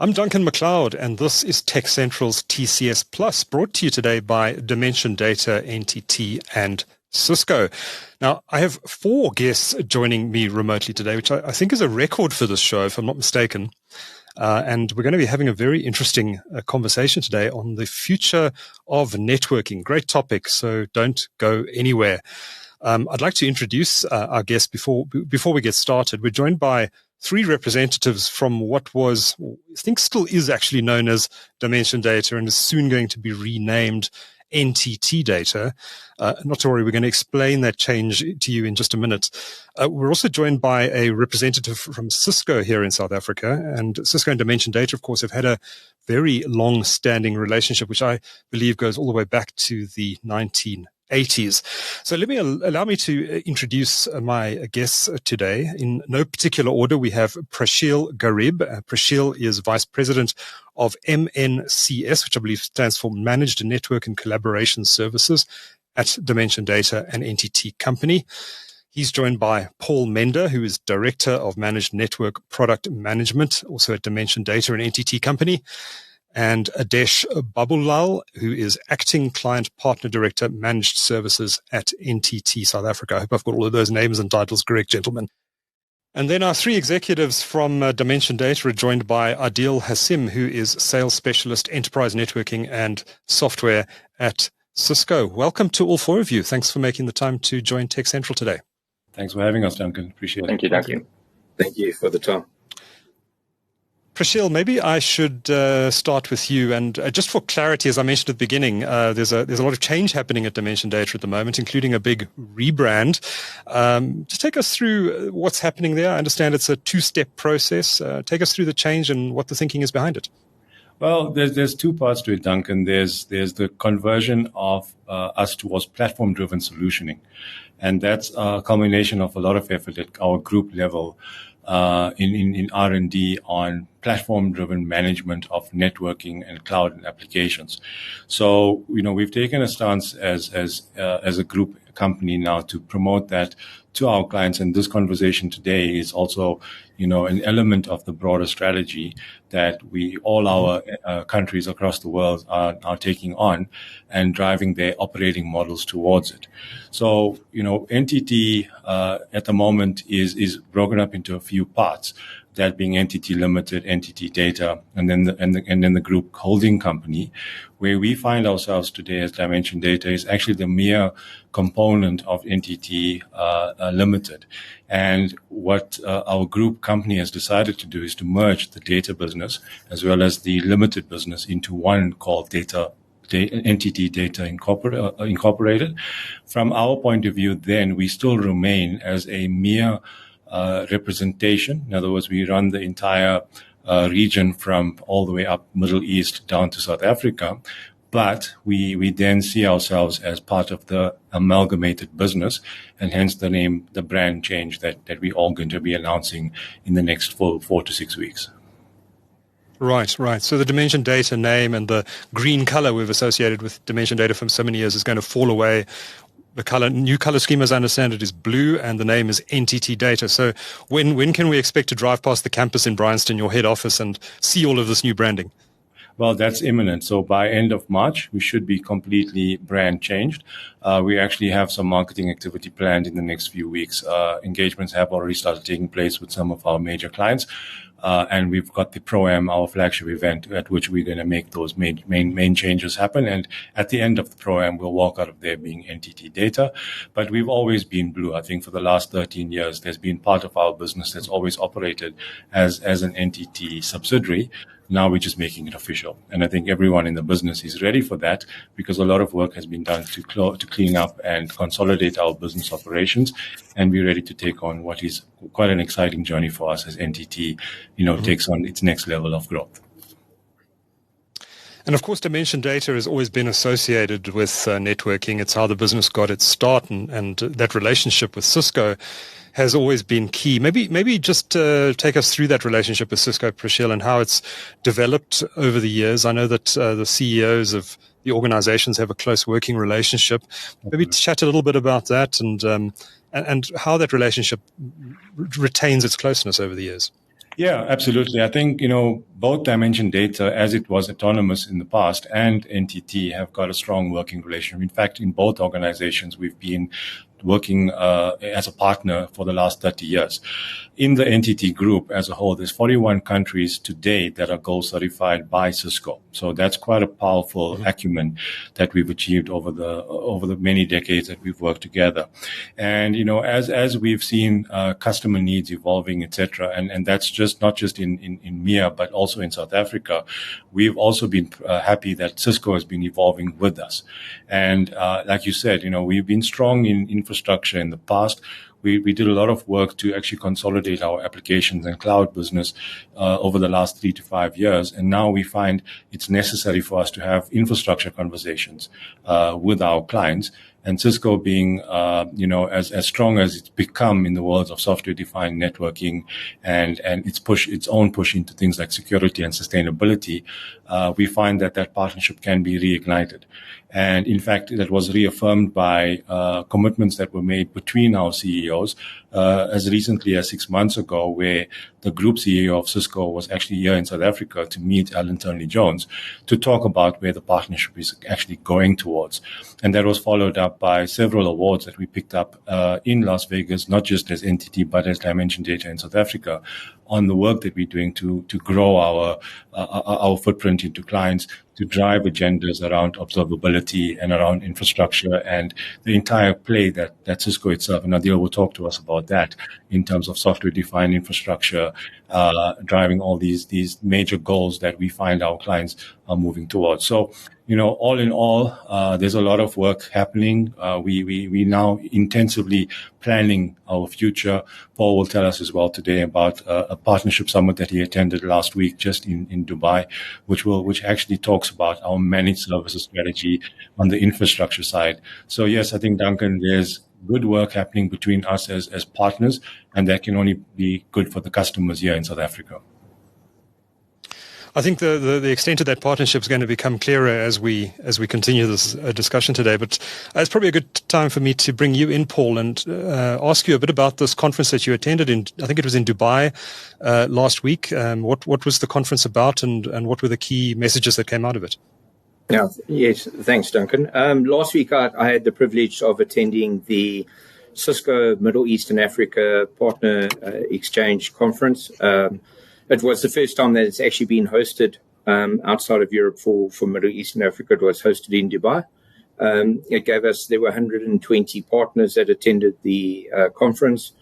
I'm Duncan McLeod, and this is TechCentral's TCS Plus, brought to you today by Dimension Data, NTT, and Cisco. Now, I have 4 guests joining me remotely today, which I think is a record for this show, if I'm not mistaken. And we're going to be having a very interesting conversation today on the future of networking. Great topic, so don't go anywhere. I'd like to introduce our guests before we get started. We're joined by 3 representatives from what was, I think still is actually known as Dimension Data and is soon going to be renamed NTT Data. Not to worry, we're going to explain that change to you in just a minute. We're also joined by a representative from Cisco here in South Africa. And Cisco and Dimension Data, of course, have had a very long-standing relationship, which I believe goes all the way back to the 1980s. So allow me to introduce my guests today. In no particular order, we have Prasheel Gareeb. Prasheel is Vice President of MNCS, which I believe stands for Managed Network and Collaboration Services at Dimension Data and NTT Company. He's joined by Paul Mende, who is Director of Managed Network Product Management, also at Dimension Data and NTT Company, and Adesh Baboolal, who is Acting Client Partner Director, Managed Services at NTT South Africa. I hope I've got all of those names and titles correct, gentlemen. And then our 3 executives from Dimension Data are joined by Aadil Hassim, who is Sales Specialist, Enterprise Networking and Software at Cisco. Welcome to all 4 of you. Thanks for making the time to join TechCentral today. Thanks for having us, Duncan. Appreciate it. Thank you, Duncan. Thank you for the time. Prasheel, maybe I should start with you. And just for clarity, as I mentioned at the beginning, there's a lot of change happening at Dimension Data at the moment, including a big rebrand. Just take us through what's happening there. I understand it's a 2-step process. Take us through the change and what the thinking is behind it. Well, there's 2 parts to it, Duncan. There's the conversion of us towards platform-driven solutioning. And that's a culmination of a lot of effort at our group level in R&D on platform-driven management of networking and cloud and applications. So, we've taken a stance as a group company now to promote that to our clients. And this conversation today is also, an element of the broader strategy that all our countries across the world are taking on and driving their operating models towards it. So, NTT at the moment is broken up into a few parts. That being NTT Limited, NTT Data, and then the group holding company, where we find ourselves today as Dimension Data is actually the mere component of NTT Limited. And what our group company has decided to do is to merge the data business as well as the limited business into one called NTT Data Incorporated. From our point of view, then we still remain as a mere representation. In other words, we run the entire region from all the way up Middle East down to South Africa. But we then see ourselves as part of the amalgamated business, and hence the brand change that we're all going to be announcing in the next 4 to 6 weeks. Right. So the Dimension Data name and the green color we've associated with Dimension Data for so many years is going to fall away. The new color scheme, as I understand it, is blue, and the name is NTT Data. So when can we expect to drive past the campus in Bryanston, your head office, and see all of this new branding? Well, that's imminent. So by end of March, we should be completely brand changed. We actually have some marketing activity planned in the next few weeks. Engagements have already started taking place with some of our major clients. And we've got the Pro-Am, our flagship event, at which we're going to make those main changes happen. And at the end of the Pro-Am, we'll walk out of there being NTT Data. But we've always been blue. I think for the last 13 years, there's been part of our business that's always operated as an NTT subsidiary. Now we're just making it official. And I think everyone in the business is ready for that because a lot of work has been done to clean up and consolidate our business operations. And we're ready to take on what is quite an exciting journey for us as NTT, takes on its next level of growth. And of course, Dimension Data has always been associated with networking. It's how the business got its start, and that relationship with Cisco has always been key. Maybe just take us through that relationship with Cisco, Prasheel, and how it's developed over the years. I know that the CEOs of the organizations have a close working relationship. Maybe chat a little bit about that and how that relationship retains its closeness over the years. Yeah, absolutely. I think, both Dimension Data, as it was autonomous in the past, and NTT have got a strong working relationship. In fact, in both organizations, we've been working as a partner for the last 30 years. In the NTT Group as a whole, there's 41 countries today that are gold certified by Cisco. So that's quite a powerful acumen that we've achieved over the many decades that we've worked together. And, as we've seen customer needs evolving, etc., and that's just not just in MEA, but also in South Africa, we've also been happy that Cisco has been evolving with us. And like you said, we've been strong in infrastructure in the past. We did a lot of work to actually consolidate our applications and cloud business over the last 3 to 5 years. And now we find it's necessary for us to have infrastructure conversations with our clients. And Cisco being, as strong as it's become in the world of software-defined networking and its own push into things like security and sustainability, we find that partnership can be reignited. And in fact, that was reaffirmed by commitments that were made between our CEOs as recently as 6 months ago, where the group CEO of Cisco was actually here in South Africa to meet Alan Turnley-Jones to talk about where the partnership is actually going towards. And that was followed up by several awards that we picked up in Las Vegas, not just as NTT, but as Dimension Data in South Africa, on the work that we're doing to grow our footprint into clients, to drive agendas around observability and around infrastructure and the entire play that Cisco itself, and Aadil will talk to us about that in terms of software-defined infrastructure, driving all these major goals that we find our clients are moving towards. So, all in all, there's a lot of work happening. We now intensively planning our future. Paul will tell us as well today about a partnership summit that he attended last week just in Dubai, which actually talks about our managed services strategy on the infrastructure side. So yes, I think, Duncan, there's good work happening between us as partners, and that can only be good for the customers here in South Africa. I think the extent of that partnership is going to become clearer as we continue this discussion today. But it's probably a good time for me to bring you in, Paul, and ask you a bit about this conference that you attended in. I think it was in Dubai last week. What was the conference about, and what were the key messages that came out of it? Yeah, yes, thanks, Duncan. Last week I had the privilege of attending the Cisco Middle East and Africa Partner Exchange Conference. It was the first time that it's actually been hosted outside of Europe for Middle East and Africa. It was hosted in Dubai. There were 120 partners that attended the conference.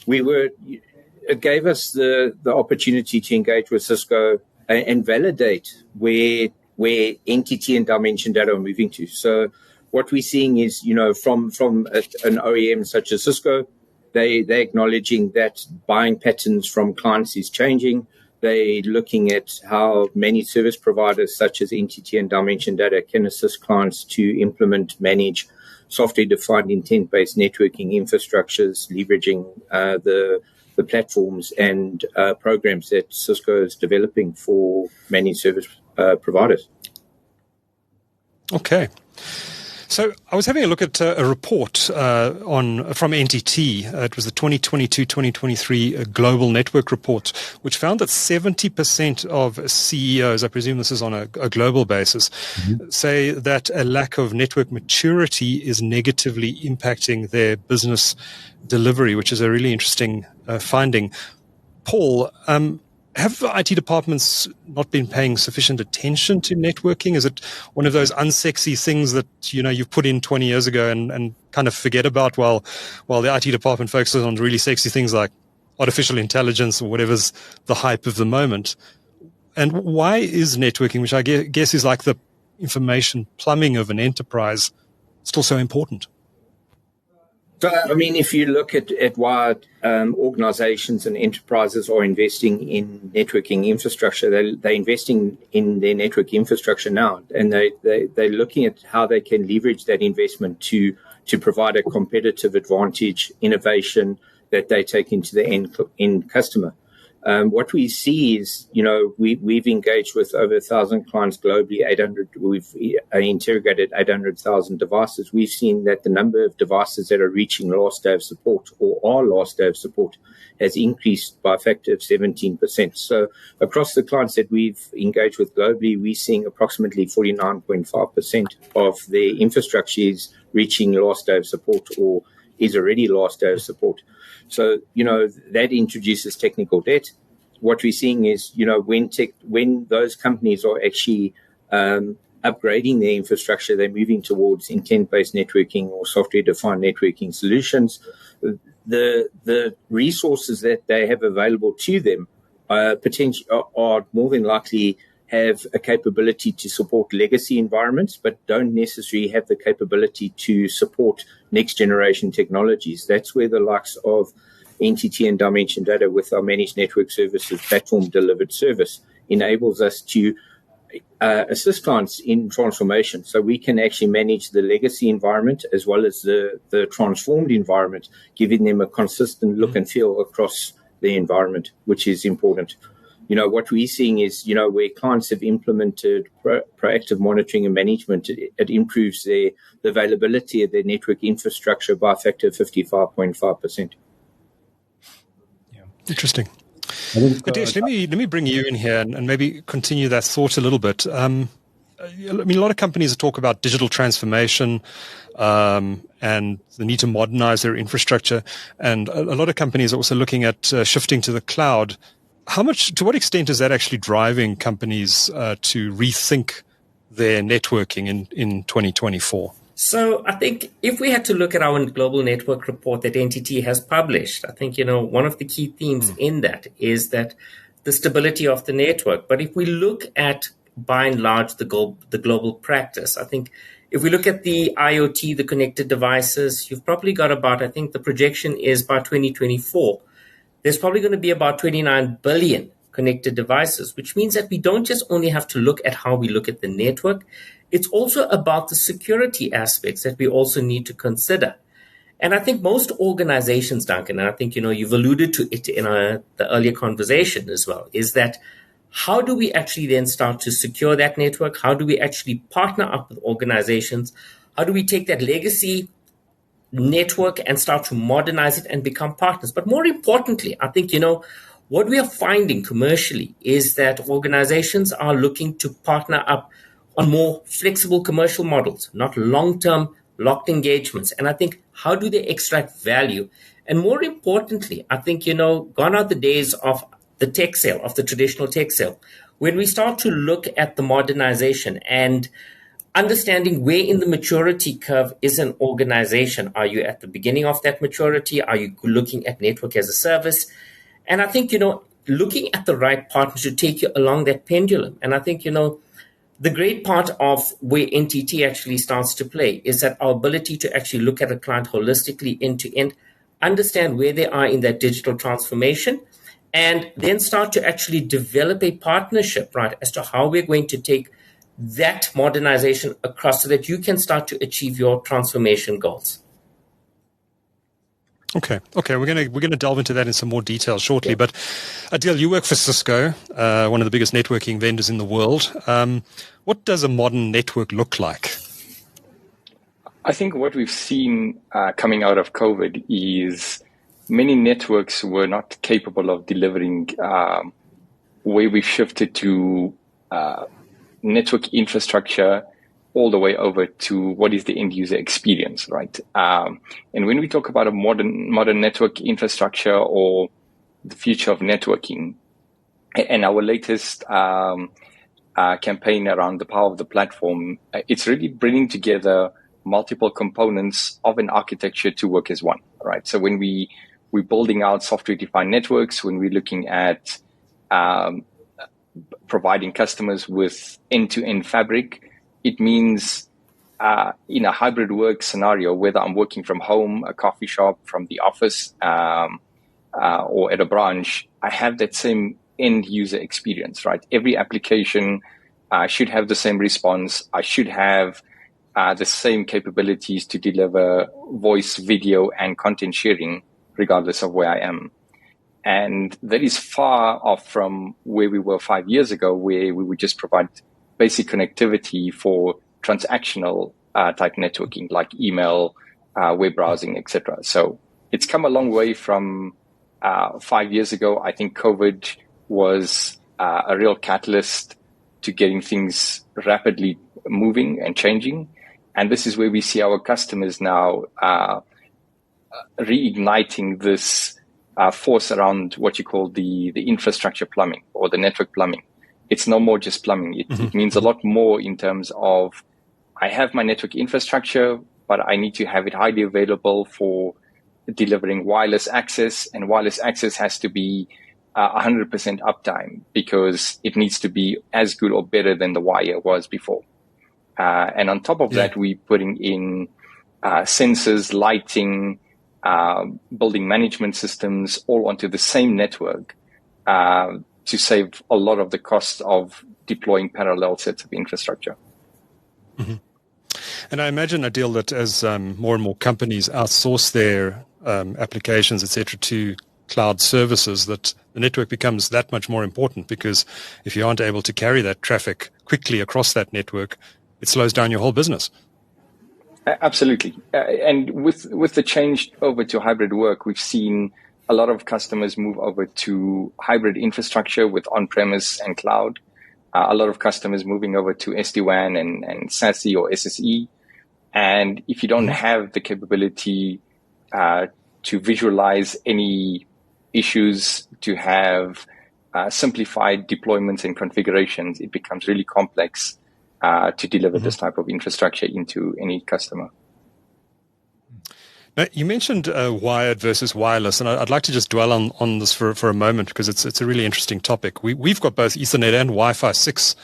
It gave us the opportunity to engage with Cisco and validate where NTT and Dimension Data are moving to. So what we're seeing is, from an OEM such as Cisco, they're acknowledging that buying patterns from clients is changing. They're looking at how many service providers such as NTT and Dimension Data can assist clients to implement, manage software-defined intent-based networking infrastructures, leveraging the platforms and programs that Cisco is developing for many service providers. Okay. So I was having a look at a report from NTT. It was the 2022-2023 Global Network Report, which found that 70% of CEOs, I presume this is on a global basis, say that a lack of network maturity is negatively impacting their business delivery, which is a really interesting finding. Paul, have IT departments not been paying sufficient attention to networking? Is it one of those unsexy things that you've put in 20 years ago and kind of forget about while the IT department focuses on really sexy things like artificial intelligence or whatever's the hype of the moment? And why is networking, which I guess is like the information plumbing of an enterprise, still so important? So, if you look at why organizations and enterprises are investing in networking infrastructure, they're investing in their network infrastructure now, and they're looking at how they can leverage that investment to provide a competitive advantage, innovation that they take into the end customer. What we see is, we've engaged with over 1,000 clients globally, we've interrogated 800,000 devices. We've seen that the number of devices that are reaching last day of support or are last day of support has increased by a factor of 17%. So across the clients that we've engaged with globally, we're seeing approximately 49.5% of their infrastructure is reaching last day of support or is already last day of support. So, that introduces technical debt. What we're seeing is, when those companies are actually upgrading their infrastructure, they're moving towards intent-based networking or software-defined networking solutions. The resources that they have available to them potentially are more than likely have a capability to support legacy environments, but don't necessarily have the capability to support next generation technologies. That's where the likes of NTT and Dimension Data with our managed network services platform delivered service enables us to assist clients in transformation. So we can actually manage the legacy environment as well as the transformed environment, giving them a consistent look and feel across the environment, which is important. What we're seeing is, where clients have implemented proactive monitoring and management, it improves the availability of their network infrastructure by a factor of 55.5%. Interesting. Adesh, let me bring you in here and maybe continue that thought a little bit. A lot of companies talk about digital transformation and the need to modernize their infrastructure, and a lot of companies are also looking at shifting to the cloud. To what extent is that actually driving companies to rethink their networking in 2024? So I think if we had to look at our global network report that NTT has published, I think, one of the key themes in that is that the stability of the network. But if we look at, by and large, the global practice, I think if we look at the IoT, the connected devices, you've probably got about, I think the projection is by 2024, there's probably going to be about 29 billion connected devices, which means that we don't just only have to look at how we look at the network. It's also about the security aspects that we also need to consider. And I think most organizations, Duncan, and I think, you've alluded to it in the earlier conversation as well, is that how do we actually then start to secure that network? How do we actually partner up with organizations? How do we take that legacy network and start to modernize it and become partners? But more importantly, I think, what we are finding commercially is that organizations are looking to partner up on more flexible commercial models, not long-term locked engagements. And I think, how do they extract value? And more importantly, I think, gone are the days of the tech sale, of the traditional tech sale. When we start to look at the modernization and understanding where in the maturity curve is an organization. Are you at the beginning of that maturity? Are you looking at network as a service? And I think, looking at the right partner to take you along that pendulum. And I think, the great part of where NTT actually starts to play is that our ability to actually look at a client holistically end to end, understand where they are in that digital transformation, and then start to actually develop a partnership, right, as to how we're going to take that modernization across so that you can start to achieve your transformation goals. Okay. We're gonna delve into that in some more detail shortly. Yeah. But Aadil, you work for Cisco, one of the biggest networking vendors in the world. What does a modern network look like? I think what we've seen coming out of COVID is many networks were not capable of delivering where we've shifted to network infrastructure all the way over to what is the end user experience, right? And when we talk about a modern network infrastructure or the future of networking, and our latest campaign around the power of the platform, it's really bringing together multiple components of an architecture to work as one, right? So when we're building out software-defined networks, when we're looking at providing customers with end-to-end fabric, it means in a hybrid work scenario, whether I'm working from home, a coffee shop, from the office, or at a branch, I have that same end user experience, right? Every application should have the same response. I should have the same capabilities to deliver voice, video, and content sharing, regardless of where I am. And that is far off from where we were 5 years ago, where we would just provide basic connectivity for transactional type networking, like email, web browsing, etc. So it's come a long way from 5 years ago. I think COVID was a real catalyst to getting things rapidly moving and changing. And this is where we see our customers now reigniting this force around what you call the infrastructure plumbing or the network plumbing. It's no more just plumbing. It means a lot more in terms of, I have my network infrastructure, but I need to have it highly available for delivering wireless access, and wireless access has to be 100% uptime because it needs to be as good or better than the wire was before. And on top of that, we're putting in sensors, lighting, building management systems all onto the same network to save a lot of the cost of deploying parallel sets of infrastructure. Mm-hmm. And I imagine, Aadil, that as more and more companies outsource their applications, etc., to cloud services, that the network becomes that much more important, because if you aren't able to carry that traffic quickly across that network, it slows down your whole business. Absolutely. And with the change over to hybrid work, we've seen a lot of customers move over to hybrid infrastructure with on-premise and cloud. A lot of customers moving over to SD-WAN and SASE or SSE. And if you don't have the capability to visualize any issues, to have simplified deployments and configurations, it becomes really complex to deliver this type of infrastructure into any customer. Now, you mentioned wired versus wireless, and I'd like to just dwell on this for a moment, because it's a really interesting topic. We've got both Ethernet and Wi-Fi 6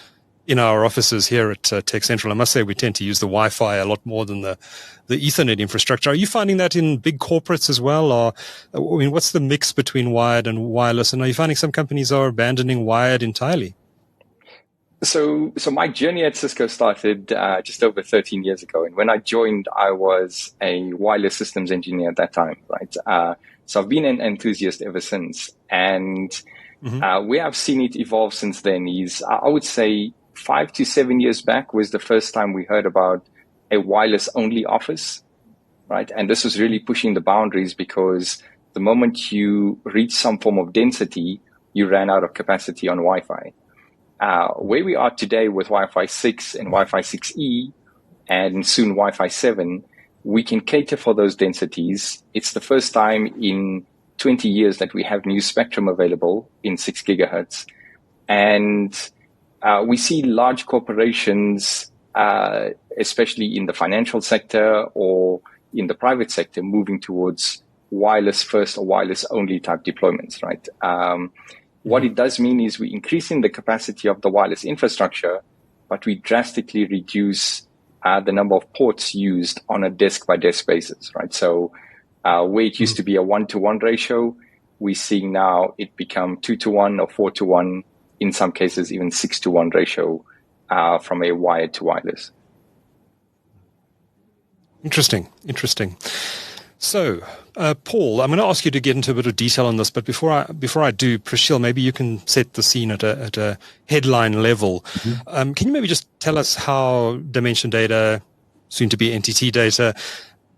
in our offices here at TechCentral. I must say we tend to use the Wi-Fi a lot more than the Ethernet infrastructure. Are you finding that in big corporates as well? Or, I mean, what's the mix between wired and wireless? And are you finding some companies are abandoning wired entirely? So my journey at Cisco started just over 13 years ago. And when I joined, I was a wireless systems engineer at that time, right? So I've been an enthusiast ever since. And where I've seen it evolve since then is, I would say 5 to 7 years back was the first time we heard about a wireless only office, right? And this was really pushing the boundaries, because the moment you reach some form of density, you ran out of capacity on Wi-Fi. Where we are today with Wi-Fi 6 and Wi-Fi 6E and soon Wi-Fi 7, we can cater for those densities. It's the first time in 20 years that we have new spectrum available in 6 gigahertz. And we see large corporations, especially in the financial sector or in the private sector, moving towards wireless first or wireless only type deployments, right? What it does mean is we're increasing the capacity of the wireless infrastructure, but we drastically reduce the number of ports used on a desk-by-desk basis, right? So where it used to be a 1-to-1 ratio, we're seeing now it become 2-to-1 or 4-to-1, in some cases even 6-to-1 ratio from a wired to wireless. Interesting. So, Paul, I'm going to ask you to get into a bit of detail on this, but before I do, Prashil, maybe you can set the scene at a headline level. Can you maybe just tell us how Dimension Data, soon to be NTT Data,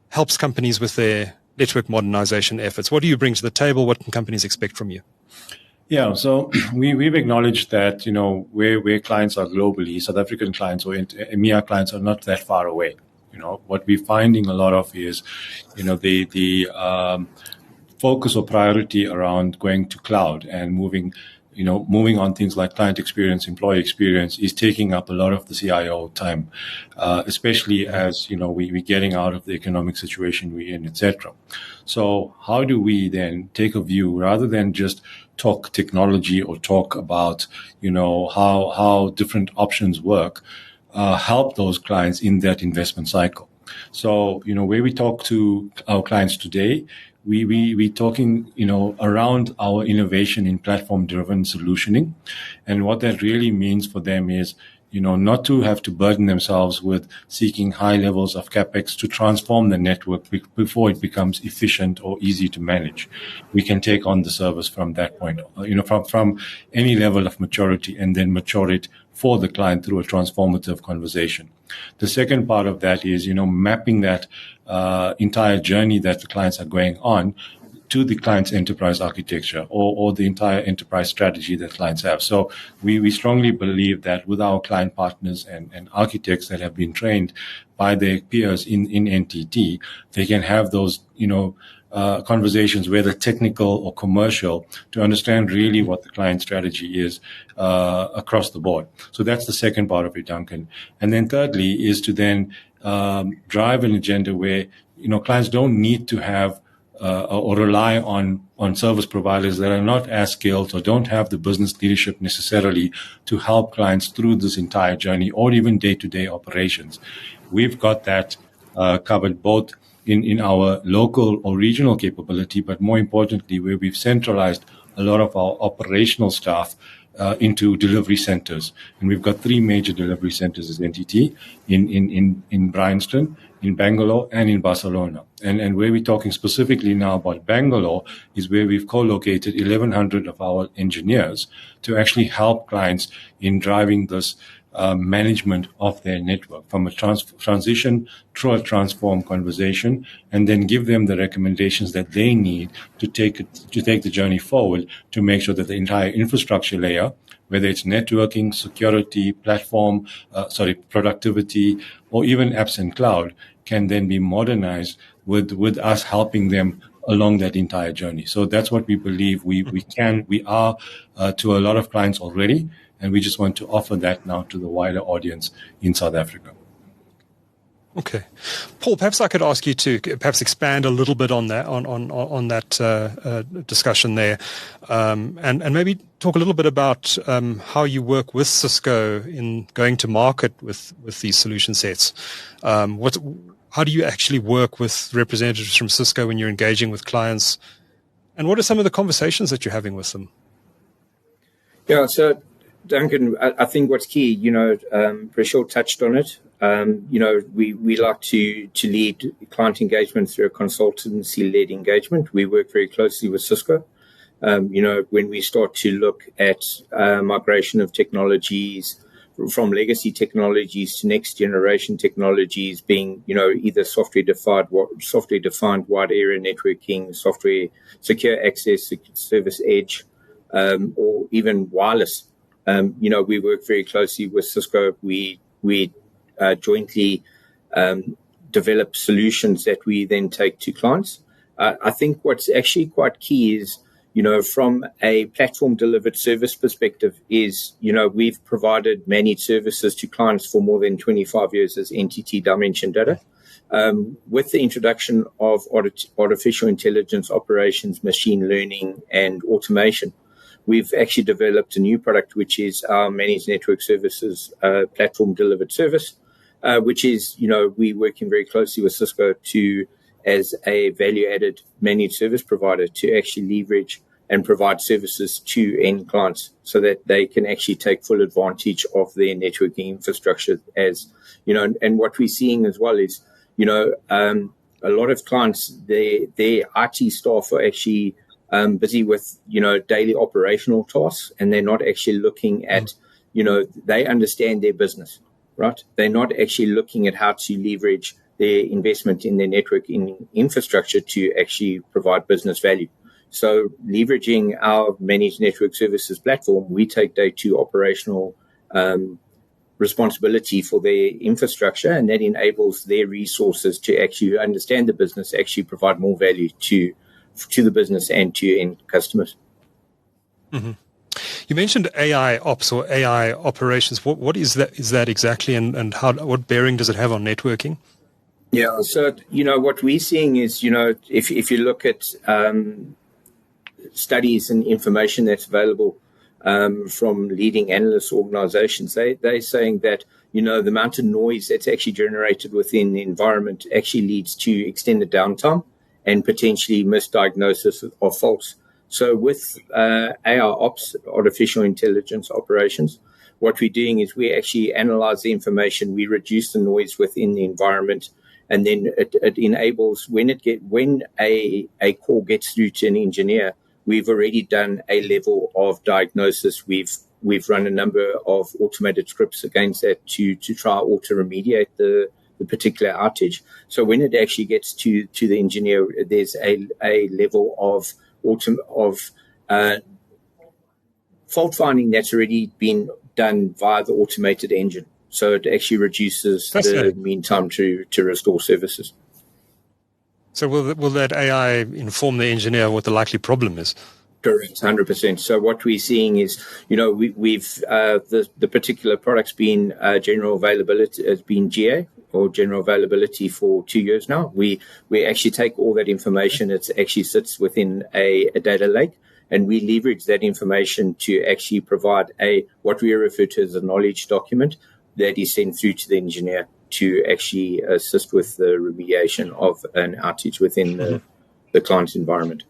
helps companies with their network modernization efforts? What do you bring to the table? What can companies expect from you? Yeah, so we've acknowledged that, where clients are globally, South African clients or EMEA clients are not that far away. What we're finding a lot of is, the focus or priority around going to cloud and moving on things like client experience, employee experience is taking up a lot of the CIO time, especially as, we're getting out of the economic situation we're in, etc. So how do we then take a view rather than just talk technology or talk about, how different options work, help those clients in that investment cycle. So, where we talk to our clients today, we talking, around our innovation in platform-driven solutioning. And what that really means for them is, not to have to burden themselves with seeking high levels of capex to transform the network before it becomes efficient or easy to manage. We can take on the service from that point, from any level of maturity, and then mature it for the client through a transformative conversation. The second part of that is, mapping that entire journey that the clients are going on to the client's enterprise architecture or the entire enterprise strategy that clients have. So we strongly believe that with our client partners and architects that have been trained by their peers in NTT, they can have those, conversations, whether technical or commercial, to understand really what the client strategy is across the board. So that's the second part of it, Duncan. And then thirdly is to then drive an agenda where, clients don't need to have or rely on service providers that are not as skilled or don't have the business leadership necessarily to help clients through this entire journey or even day-to-day operations. We've got that covered both in our local or regional capability, but more importantly, where we've centralized a lot of our operational staff into delivery centers. And we've got 3 major delivery centers as NTT in Bryanston, in Bangalore, and in Barcelona. And where we're talking specifically now about Bangalore is where we've co-located 1,100 of our engineers to actually help clients in driving this management of their network from a transition through a transform conversation, and then give them the recommendations that they need to take the journey forward to make sure that the entire infrastructure layer, whether it's networking, security, platform, productivity, or even apps and cloud, can then be modernized with us helping them along that entire journey. So that's what we believe we are to a lot of clients already. And we just want to offer that now to the wider audience in South Africa. Okay, Paul, perhaps I could ask you to perhaps expand a little bit on that on that discussion there, and maybe talk a little bit about how you work with Cisco in going to market with these solution sets. How do you actually work with representatives from Cisco when you're engaging with clients, and what are some of the conversations that you're having with them? Yeah, so Duncan, I think what's key, Prashil touched on it. We like to lead client engagement through a consultancy-led engagement. We work very closely with Cisco. When we start to look at migration of technologies from legacy technologies to next generation technologies, being either software-defined wide area networking, software secure access, service edge, or even wireless. We work very closely with Cisco. We jointly develop solutions that we then take to clients. I think what's actually quite key is, from a platform delivered service perspective is, we've provided managed services to clients for more than 25 years as NTT Dimension Data. With the introduction of artificial intelligence, operations, machine learning, and automation, we've actually developed a new product, which is our managed network services platform delivered service, which is, we're working very closely with Cisco as a value-added managed service provider to actually leverage and provide services to end clients so that they can actually take full advantage of their networking infrastructure and what we're seeing as well is, a lot of clients, their IT staff are actually busy with, daily operational tasks, and they're not actually looking at, they understand their business, right? They're not actually looking at how to leverage their investment in their networking infrastructure to actually provide business value. So leveraging our managed network services platform, we take day to operational responsibility for their infrastructure, and that enables their resources to actually understand the business, actually provide more value to the business and to end customers. Mm-hmm. You mentioned AI ops or AI operations. What is that? Is that exactly, and what bearing does it have on networking? Yeah, so what we're seeing is if you look at studies and information that's available from leading analyst organizations, they're saying that the amount of noise that's actually generated within the environment actually leads to extended downtime and potentially misdiagnosis of faults. So with AI ops, artificial intelligence operations, what we're doing is we actually analyze the information, we reduce the noise within the environment, and then it enables when a call gets through to an engineer, we've already done a level of diagnosis. We've run a number of automated scripts against that to try auto remediate the particular outage. So when it actually gets to the engineer, there's a level of fault finding that's already been done via the automated engine. So it actually reduces the mean time to restore services. So will that AI inform the engineer what the likely problem is? Correct, 100%. So what we're seeing is, we've the particular product's been general availability, has been GA or general availability for 2 years now. We actually take all that information. It actually sits within a data lake, and we leverage that information to actually provide what we refer to as a knowledge document that is sent through to the engineer to actually assist with the remediation of an outage within the client's environment.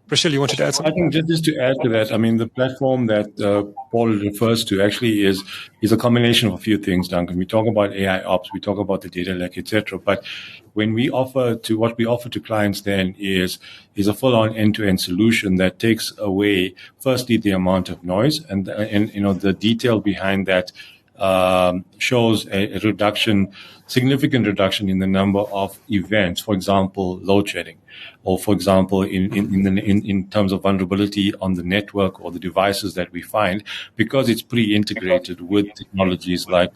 Prashil, you wanted to add something? I think just to add to that, I mean, the platform that Paul refers to actually is a combination of a few things, Duncan. We talk about AI ops, we talk about the data lake, etc. But when what we offer to clients then is a full-on end-to-end solution that takes away, firstly, the amount of noise and the detail behind that shows a significant reduction in the number of events. For example, load shedding, or for example, in terms of vulnerability on the network or the devices that we find, because it's pre-integrated with technologies like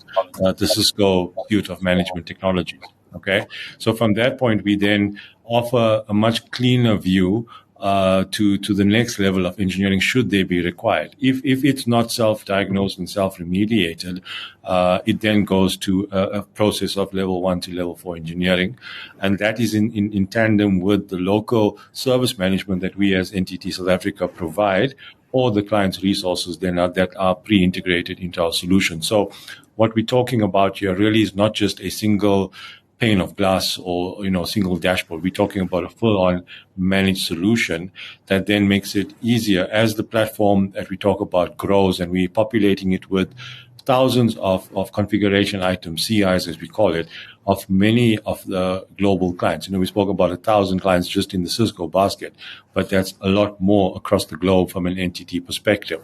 the Cisco suite of management technologies. Okay, so from that point, we then offer a much cleaner view to the next level of engineering, should they be required. If it's not self-diagnosed and self-remediated, it then goes to a process of level 1 to level 4 engineering, and that is in tandem with the local service management that we as NTT South Africa provide, or the client's resources then that are pre-integrated into our solution. So what we're talking about here really is not just a single pane of glass or single dashboard. We're talking about a full-on managed solution that then makes it easier as the platform that we talk about grows, and we're populating it with thousands of configuration items, CIs as we call it, of many of the global clients. We spoke about 1,000 clients just in the Cisco basket, but that's a lot more across the globe from an NTT perspective.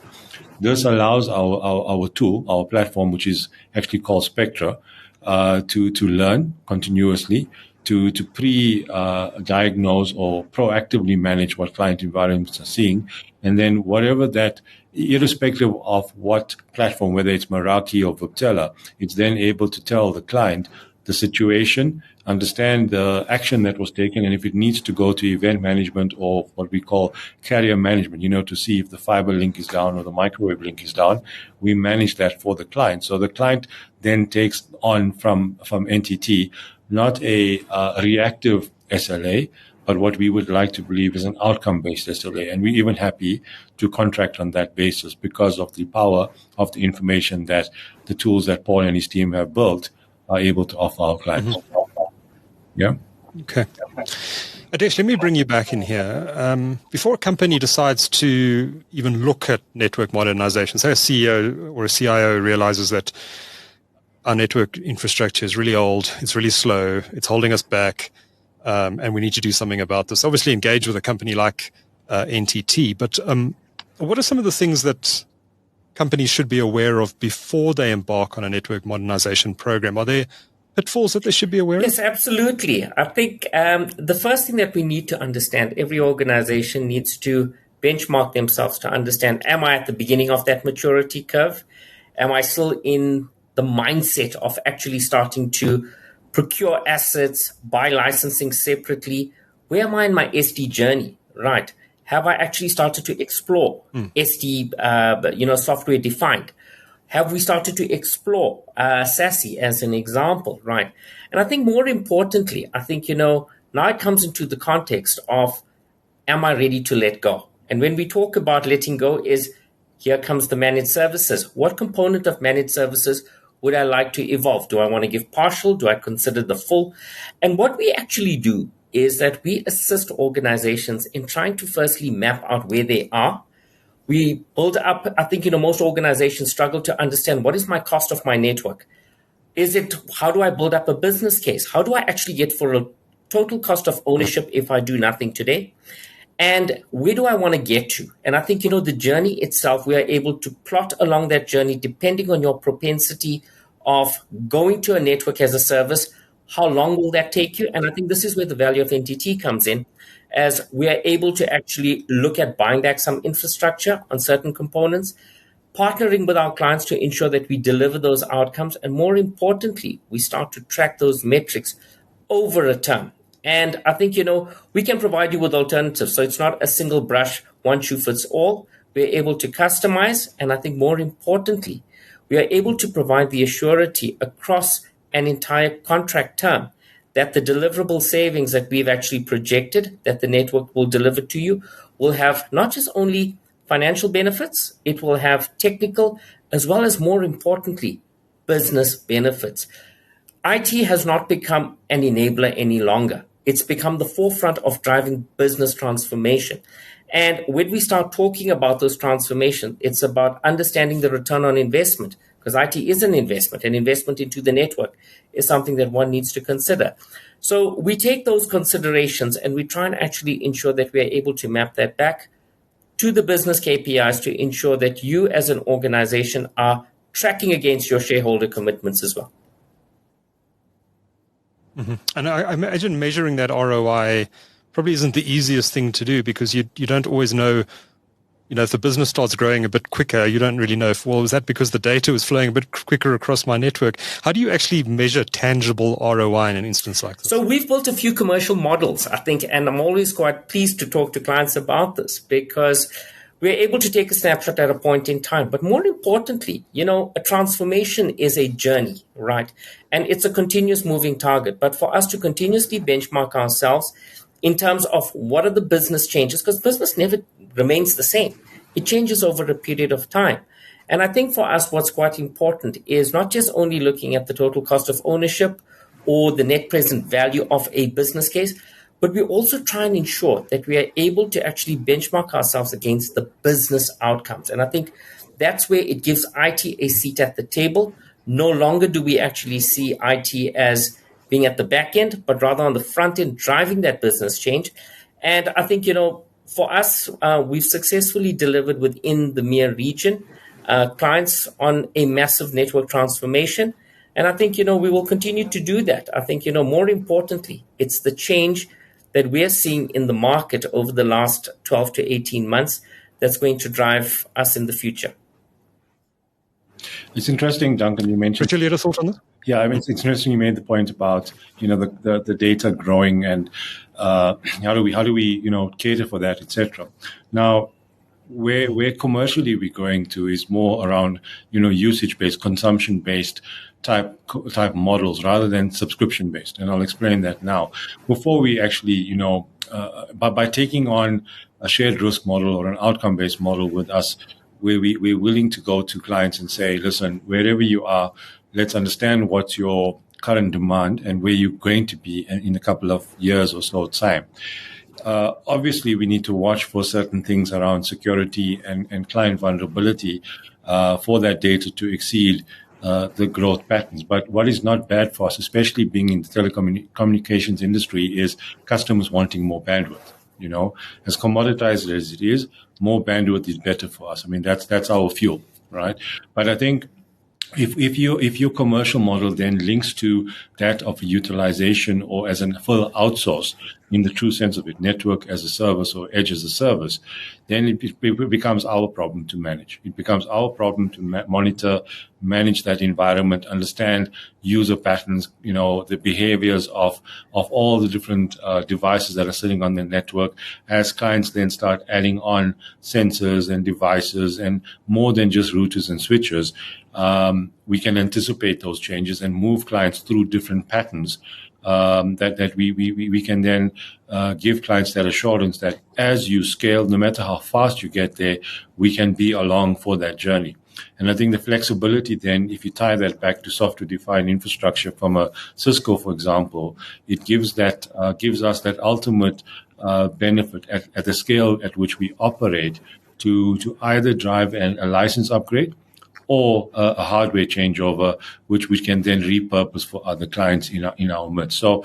This allows our tool, our platform, which is actually called Spectra, to learn continuously, to pre-diagnose or proactively manage what client environments are seeing. And then whatever that, irrespective of what platform, whether it's Meraki or Viptela, it's then able to tell the client the situation, understand the action that was taken, and if it needs to go to event management or what we call carrier management, to see if the fiber link is down or the microwave link is down, we manage that for the client. So the client then takes on from NTT not a reactive SLA, but what we would like to believe is an outcome-based SLA. And we're even happy to contract on that basis because of the power of the information that the tools that Paul and his team have built are able to offer our clients. Yeah. Okay. Adesh, let me bring you back in here. Before a company decides to even look at network modernization, say a CEO or a CIO realizes that our network infrastructure is really old, it's really slow, it's holding us back, and we need to do something about this. Obviously engage with a company like NTT, but what are some of the things that companies should be aware of before they embark on a network modernization program? Are there pitfalls that they should be aware of? Yes, absolutely. I think the first thing that we need to understand, every organization needs to benchmark themselves to understand, am I at the beginning of that maturity curve? Am I still in the mindset of actually starting to procure assets, buy licensing separately? Where am I in my SD journey, right? Have I actually started to explore SD, software defined? Have we started to explore SASE as an example, right? And I think more importantly, now it comes into the context of, am I ready to let go? And when we talk about letting go here comes the managed services. What component of managed services would I like to evolve? Do I want to give partial? Do I consider the full? And what we actually do is that we assist organizations in trying to firstly map out where they are. We build up, I think, most organizations struggle to understand what is my cost of my network. How do I build up a business case? How do I actually get for a total cost of ownership if I do nothing today? And where do I want to get to? And I think, the journey itself, we are able to plot along that journey depending on your propensity of going to a network as a service. How long will that take you? And I think this is where the value of NTT comes in, as we are able to actually look at buying back some infrastructure on certain components, partnering with our clients to ensure that we deliver those outcomes. And more importantly, we start to track those metrics over a term. And I think, we can provide you with alternatives. So it's not a single brush, one shoe fits all. We're able to customize. And I think more importantly, we are able to provide the assurity across an entire contract term that the deliverable savings that we've actually projected that the network will deliver to you will have not just only financial benefits, it will have technical, as well as, more importantly, business benefits. IT has not become an enabler any longer. It's become the forefront of driving business transformation. And when we start talking about those transformations, it's about understanding the return on investment, because IT is an investment. An investment into the network is something that one needs to consider. So we take those considerations and we try and actually ensure that we are able to map that back to the business KPIs to ensure that you as an organization are tracking against your shareholder commitments as well. Mm-hmm. And I imagine measuring that ROI probably isn't the easiest thing to do, because you don't always know, if the business starts growing a bit quicker, you don't really know is that because the data is flowing a bit quicker across my network? How do you actually measure tangible ROI in an instance like this? So we've built a few commercial models, I think, and I'm always quite pleased to talk to clients about this, because we're able to take a snapshot at a point in time. But more importantly, a transformation is a journey, right? And it's a continuous moving target. But for us to continuously benchmark ourselves in terms of what are the business changes, because business never remains the same. It changes over a period of time. And I think for us, what's quite important is not just only looking at the total cost of ownership or the net present value of a business case, but we also try and ensure that we are able to actually benchmark ourselves against the business outcomes. And I think that's where it gives IT a seat at the table. No longer do we actually see IT as being at the back end, but rather on the front end, driving that business change. And I think, for us, we've successfully delivered within the MEA region clients on a massive network transformation. And I think, we will continue to do that. I think, more importantly, it's the change that we're seeing in the market over the last 12 to 18 months that's going to drive us in the future. It's interesting, Duncan, you mentioned... Richard, you had a thought on this? Yeah, I mean, it's interesting you made the point about, the data growing and how do we cater for that, etc. Now, where commercially we're going to is more around, usage-based, consumption-based type models rather than subscription-based. And I'll explain that now. Before we actually, by taking on a shared risk model or an outcome-based model with us, we're willing to go to clients and say, listen, wherever you are, let's understand what's your current demand and where you're going to be in a couple of years or so time. Obviously, we need to watch for certain things around security and client vulnerability for that data to exceed the growth patterns. But what is not bad for us, especially being in the telecommunications industry, is customers wanting more bandwidth. As commoditized as it is, more bandwidth is better for us. I mean, that's our fuel, right? But I think if your commercial model then links to that of utilization or as a full outsource in the true sense of it, network as a service or edge as a service, then it becomes our problem to manage. It becomes our problem to monitor, manage that environment, understand user patterns, the behaviors of all the different devices that are sitting on the network. As clients then start adding on sensors and devices and more than just routers and switches, we can anticipate those changes and move clients through different patterns that we can then give clients that assurance that as you scale, no matter how fast you get there, we can be along for that journey. And I think the flexibility then, if you tie that back to software-defined infrastructure from a Cisco, for example, it gives us that ultimate benefit at the scale at which we operate to either drive a license upgrade or a hardware changeover, which we can then repurpose for other clients in our midst. So,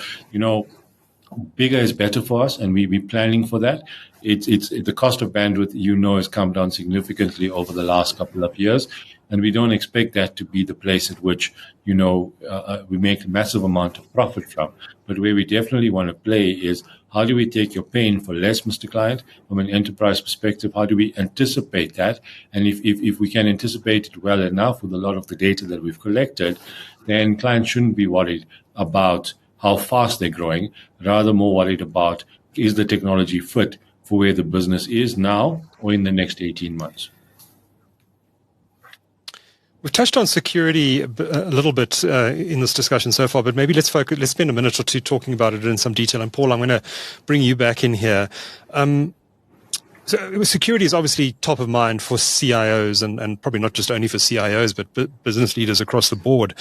bigger is better for us, and we're planning for that. It's the cost of bandwidth, has come down significantly over the last couple of years, and we don't expect that to be the place at which we make a massive amount of profit from. But where we definitely want to play is, how do we take your pain for less, Mr. Client, from an enterprise perspective? How do we anticipate that? And if we can anticipate it well enough with a lot of the data that we've collected, then clients shouldn't be worried about how fast they're growing, rather more worried about, is the technology fit for where the business is now or in the next 18 months? We've touched on security a little bit in this discussion so far, but maybe let's spend a minute or two talking about it in some detail. And Paul, I'm going to bring you back in here. So security is obviously top of mind for CIOs and probably not just only for CIOs, but business leaders across the board.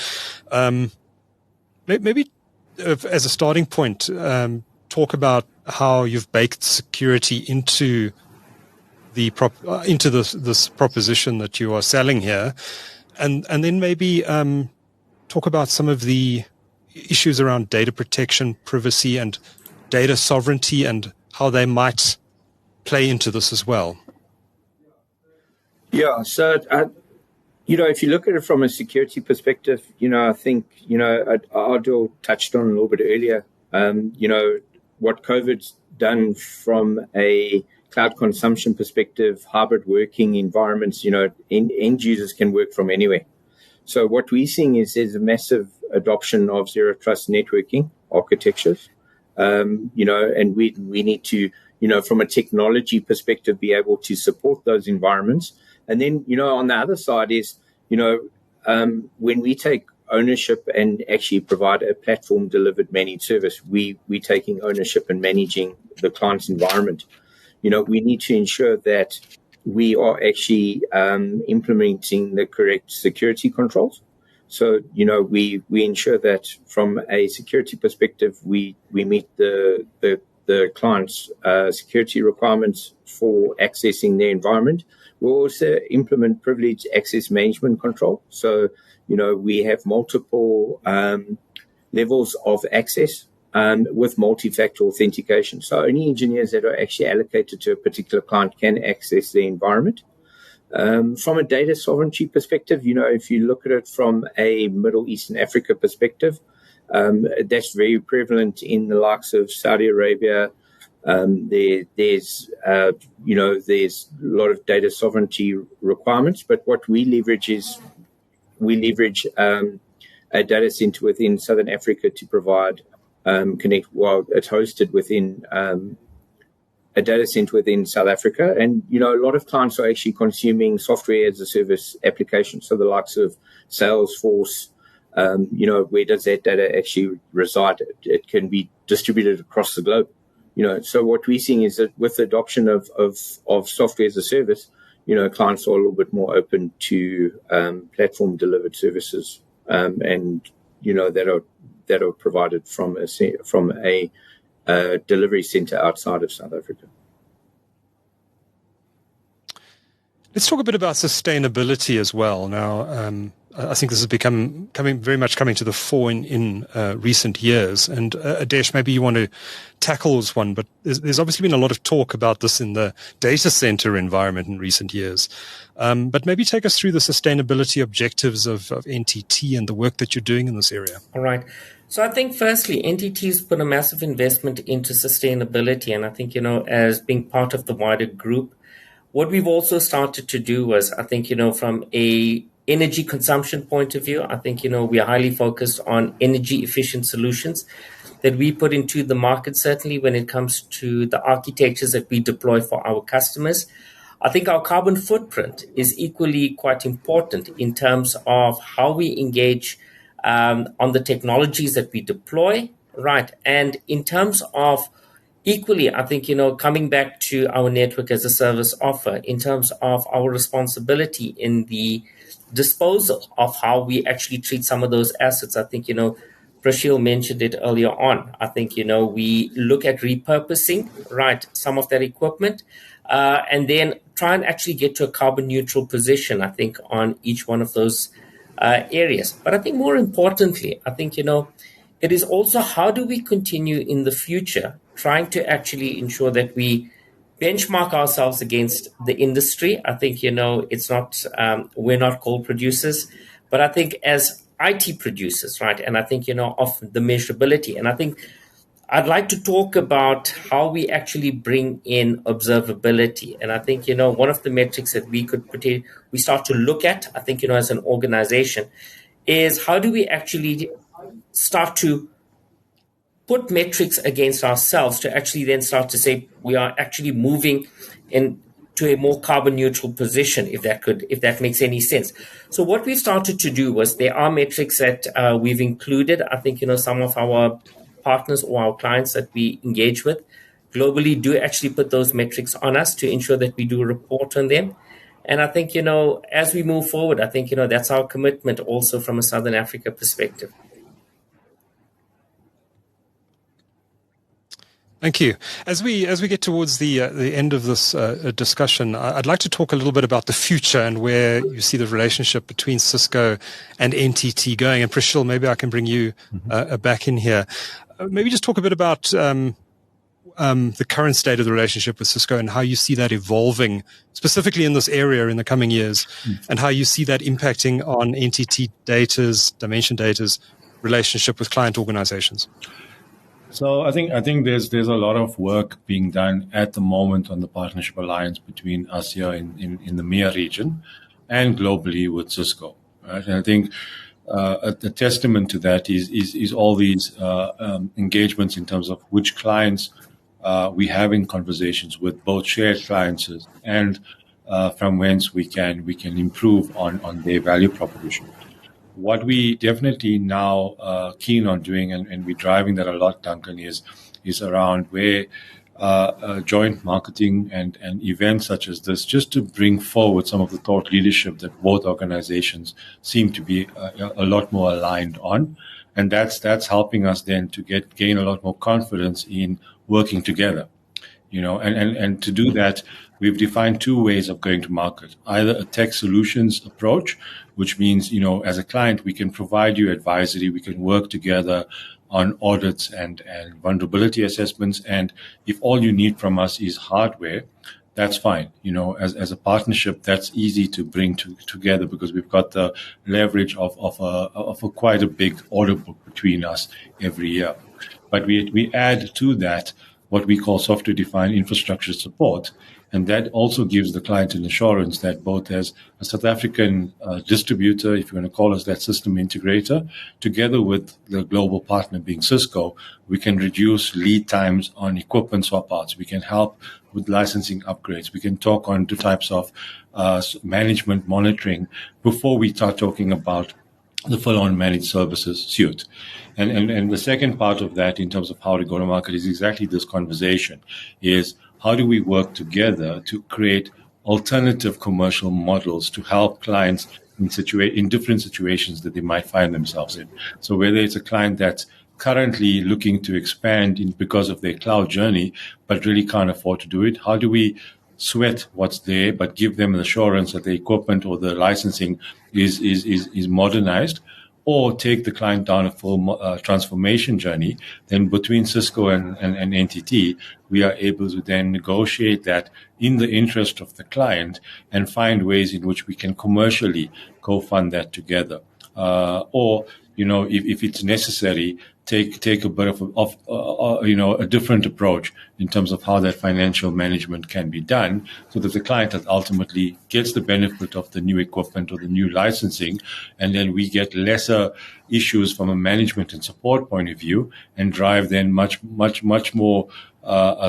Maybe as a starting point, talk about how you've baked security into this proposition that you are selling here. And then maybe talk about some of the issues around data protection, privacy, and data sovereignty, and how they might play into this as well. Yeah, so if you look at it from a security perspective, I think Aadil touched on a little bit earlier. What COVID's done from a cloud consumption perspective, hybrid working environments, end users can work from anywhere. So what we're seeing is there's a massive adoption of zero trust networking architectures, and we need to, from a technology perspective, be able to support those environments. And then, on the other side is, when we take ownership and actually provide a platform delivered managed service, we're taking ownership and managing the client's environment. We need to ensure that we are actually implementing the correct security controls. So, we ensure that from a security perspective, we meet the client's security requirements for accessing their environment. We also implement privileged access management control. So, we have multiple levels of access with multi-factor authentication. So only engineers that are actually allocated to a particular client can access the environment. From a data sovereignty perspective, if you look at it from a Middle East and Africa perspective, that's very prevalent in the likes of Saudi Arabia. There's a lot of data sovereignty requirements, but what we leverage is a data center within Southern Africa to provide it's hosted within a data center within South Africa. And, a lot of clients are actually consuming software as a service applications. So the likes of Salesforce, where does that data actually reside? It can be distributed across the globe. So what we're seeing is that with the adoption of software as a service, clients are a little bit more open to platform delivered services, and that are provided from a delivery center outside of South Africa. Let's talk a bit about sustainability as well. Now, I think this has coming to the fore in recent years. And Adesh, maybe you want to tackle this one, but there's obviously been a lot of talk about this in the data center environment in recent years. But maybe take us through the sustainability objectives of NTT and the work that you're doing in this area. All right. So I think firstly, NTT's put a massive investment into sustainability. And I think, as being part of the wider group, what we've also started to do was, I think, from a energy consumption point of view, I think, we are highly focused on energy efficient solutions that we put into the market, certainly when it comes to the architectures that we deploy for our customers. I think our carbon footprint is equally quite important in terms of how we engage on the technologies that we deploy, right? And in terms of equally, I think, coming back to our network as a service offer, in terms of our responsibility in the disposal of how we actually treat some of those assets, I think, Prashil mentioned it earlier on. I think, we look at repurposing, right, some of that equipment, and then try and actually get to a carbon neutral position, I think, on each one of those areas. But I think more importantly, I think, it is also how do we continue in the future trying to actually ensure that we benchmark ourselves against the industry. I think, it's not, we're not coal producers, but I think as IT producers, right? And I think, of the measurability. And I think I'd like to talk about how we actually bring in observability. And I think, one of the metrics that we start to look at, I think, as an organization, is how do we actually start to put metrics against ourselves to actually then start to say we are actually moving into a more carbon neutral position, if that makes any sense. So what we've started to do was there are metrics that we've included. I think, some of our partners or our clients that we engage with globally do actually put those metrics on us to ensure that we do report on them. And I think, as we move forward, I think, that's our commitment also from a Southern Africa perspective. Thank you. As we get towards the end of this discussion, I'd like to talk a little bit about the future and where you see the relationship between Cisco and NTT going. And Prashil, maybe I can bring you back in here. Maybe just talk a bit about the current state of the relationship with Cisco and how you see that evolving, specifically in this area in the coming years, and how you see that impacting on NTT Data's, Dimension Data's relationship with client organizations. So I think there's a lot of work being done at the moment on the partnership alliance between us here in the MEA region and globally with Cisco. Right? And I think a testament to that is all these engagements in terms of which clients we having conversations with, both shared clients and from whence we can improve on their value proposition. What we definitely now keen on doing, and we're driving that a lot, Duncan, is around where joint marketing and events such as this, just to bring forward some of the thought leadership that both organizations seem to be a lot more aligned on. And that's helping us then to gain a lot more confidence in working together. And to do that, we've defined two ways of going to market, either a tech solutions approach, which means, as a client, we can provide you advisory, we can work together on audits and vulnerability assessments. And if all you need from us is hardware, that's fine. As a partnership, that's easy to bring together because we've got the leverage of a quite a big order book between us every year. But we add to that what we call software-defined infrastructure support. And that also gives the client an assurance that both as a South African distributor, if you want to call us that system integrator, together with the global partner being Cisco, we can reduce lead times on equipment swap outs. We can help with licensing upgrades. We can talk on two types of management monitoring before we start talking about the full-on managed services suite. And the second part of that in terms of how to go to market is exactly this conversation, is how do we work together to create alternative commercial models to help clients in different situations that they might find themselves in. So whether it's a client that's currently looking to expand because of their cloud journey, but really can't afford to do it, how do we sweat what's there, but give them an assurance that the equipment or the licensing is modernized, or take the client down a full transformation journey? Then between Cisco and NTT, we are able to then negotiate that in the interest of the client and find ways in which we can commercially co-fund that together. Or, if it's necessary, take a bit of a different approach in terms of how that financial management can be done, so that the client ultimately gets the benefit of the new equipment or the new licensing, and then we get lesser issues from a management and support point of view, and drive then much more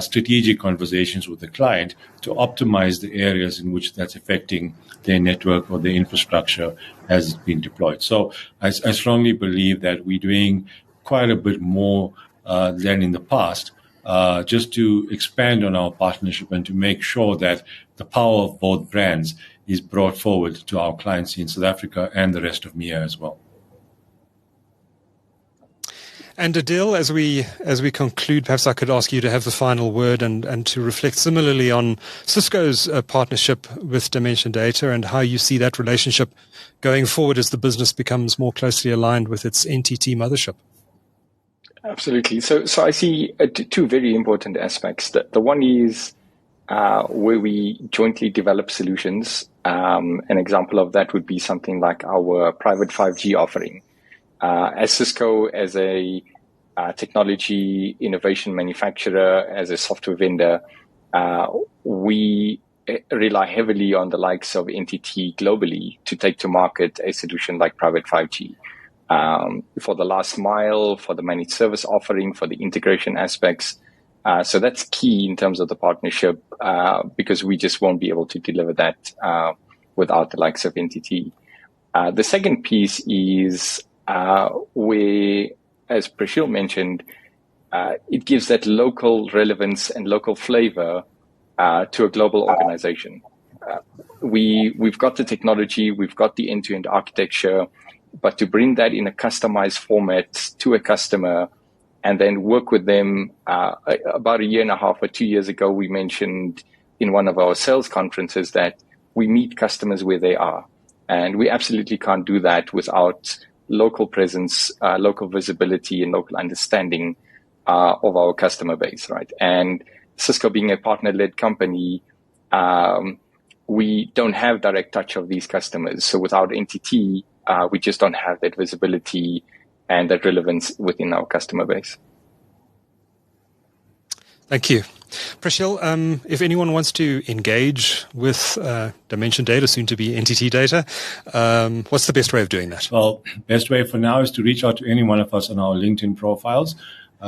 strategic conversations with the client to optimize the areas in which that's affecting their network or their infrastructure as it's been deployed. So I strongly believe that we're doing quite a bit more than in the past, just to expand on our partnership and to make sure that the power of both brands is brought forward to our clients in South Africa and the rest of MEA as well. And Aadil, as we conclude, perhaps I could ask you to have the final word and to reflect similarly on Cisco's partnership with Dimension Data and how you see that relationship going forward as the business becomes more closely aligned with its NTT mothership. Absolutely. So I see two very important aspects. The one is where we jointly develop solutions. An example of that would be something like our private 5G offering. As Cisco, as a technology innovation manufacturer, as a software vendor, we rely heavily on the likes of NTT globally to take to market a solution like private 5G. For the last mile, for the managed service offering, for the integration aspects. So that's key in terms of the partnership because we just won't be able to deliver that without the likes of NTT. The second piece is where, as Prashil mentioned, it gives that local relevance and local flavor to a global organization. We've got the technology, we've got the end-to-end architecture, but to bring that in a customized format to a customer and then work with them, about 1.5 years or 2 years ago, we mentioned in one of our sales conferences that we meet customers where they are. And we absolutely can't do that without local presence, local visibility, and local understanding of our customer base, right? And Cisco being a partner-led company, we don't have direct touch of these customers. So without NTT, we just don't have that visibility and that relevance within our customer base. Thank you. Prashil, if anyone wants to engage with Dimension Data, soon to be NTT Data, what's the best way of doing that? Well, best way for now is to reach out to any one of us on our LinkedIn profiles.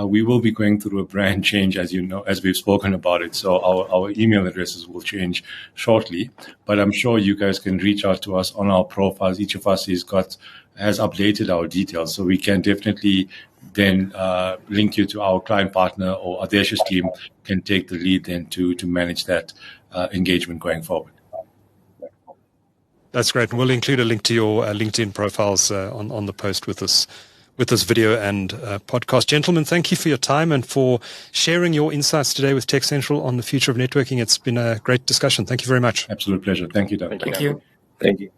We will be going through a brand change, as you know, as we've spoken about it. So our email addresses will change shortly. But I'm sure you guys can reach out to us on our profiles. Each of us has updated our details. So we can definitely then link you to our client partner, or Adesh's team can take the lead then to manage that engagement going forward. That's great. And we'll include a link to your LinkedIn profiles on the post with this video and podcast. Gentlemen, thank you for your time and for sharing your insights today with TechCentral on the future of networking. It's been a great discussion. Thank you very much. Absolute pleasure. Thank you, Doug. Thank you. Thank you.